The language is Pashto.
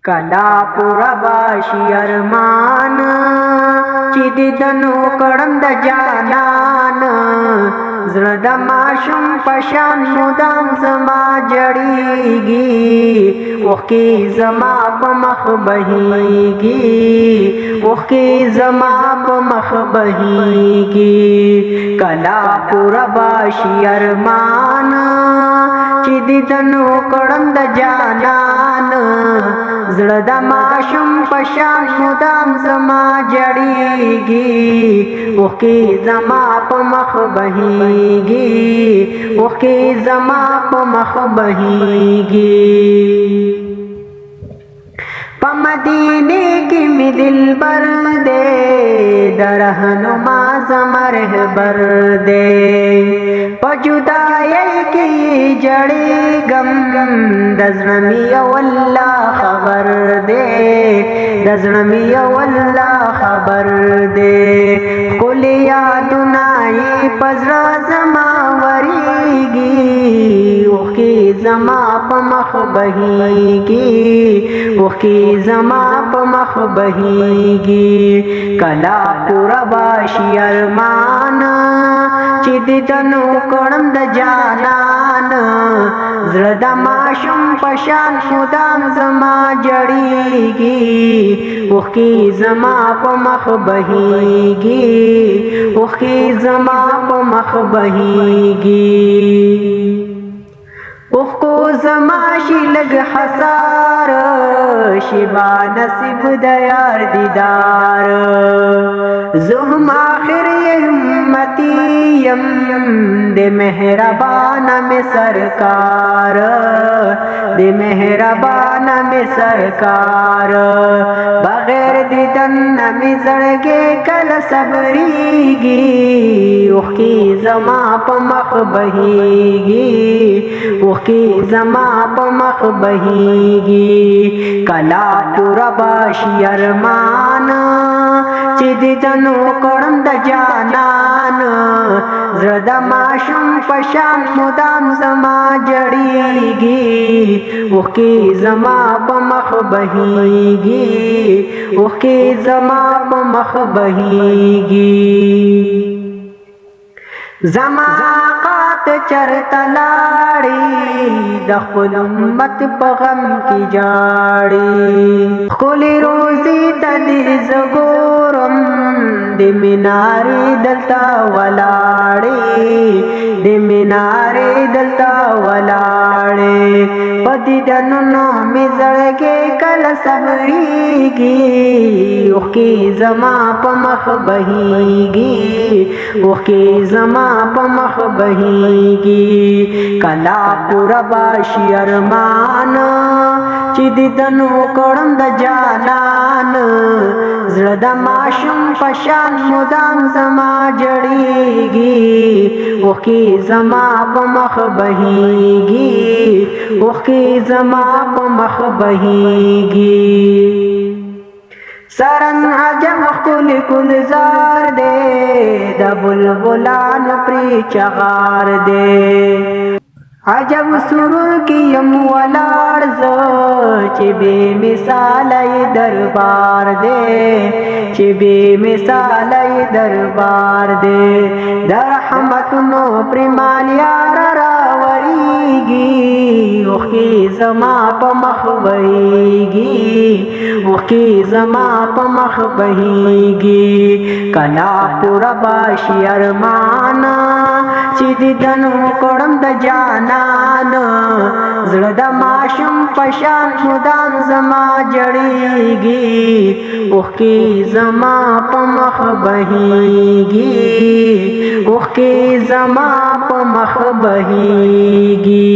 कला पूरा बाशी अरमान چې دیدنو کړم د جانان زړه د ماشوم پشان مدام زما جړیږي اوښکې زما په مخ بهیږي اوښکې زما په مخ بهیږي کلا پورا باشي ارمان چې دیدنو کړم د جانان زړه د ماشوم پشان مدام زما جړیږي اوښکې زما په مخ بهیږي اوښکې زما په مخ بهیږي په مدینه کې مې دلبر دی د رهنما زما رهبر دی په جدایۍ کې جړېږم د زړه مې یو الله خبر دی د زړه مې یو الله خبر دی ښکلي یادونه یې په زړه زما ورېږي اوښکې زما په مخ بهیږي اوښکې زما په مخ بهیږي کلا پورا باشي ارمان چې دیدنو کړم د جانان زړه د ماشوم پشان مدام زما جړیږي اوښکې زما په مخ بهیږي اوښکې زما په مخ بهیږي اوښکو زما شي لږ حسار شبا نصیب د یار دیدار زه هم آخر همتی یم د مهربان مې سرکار د مهربان مې سرکار بغیر دیدن مې زړګی کله صبریږي اوښکې زما په مخ بهیږي اوښکې زما په مخ بهیږي کلا پورا باشي ارمان چې دیدنو کړم د جانان زړه د ماشوم پشان مدام زما جړیږي اوښکې زما په مخ بهیږي اوښکې زما په مخ بهیږي زما قات چرته لاړې د خپل امت په غم کې جاړې ښکلې روزي ته دې زه ګورم د مینارې دلته ولاړې د مینارې دلته ولاړې په دیدنونو مې زړګی کله صبریږي اوښکې زما په مخ بهیږي اوښکې زما په مخ بهیږي کلا پورا باشي ارمان چې دیدنو کړم د جانان زړه د ماشوم پشان مدام زما جړیږي اوښکې زما په مخ بهیږي اوښکې زما په مخ بهیږي سرن عجب ښکلی ګلزار دی د بلبلانو پرې چغار دی عجب سرور کې یم ولاړ زه چې بې مثاله دربار دی چې بې مثاله دربار دی د رحمتونو پرې مال یار راوریږي اوښکې زما په مخ بهیږي اوښکې زما په مخ بهیږي کلا پورا باشي ارمان چې دیدنو کړم د جانان زړه د ماشوم پشان مدام زما جړیږي اوښکې زما په مخ بهیږي اوښکې زما په مخ بهیږي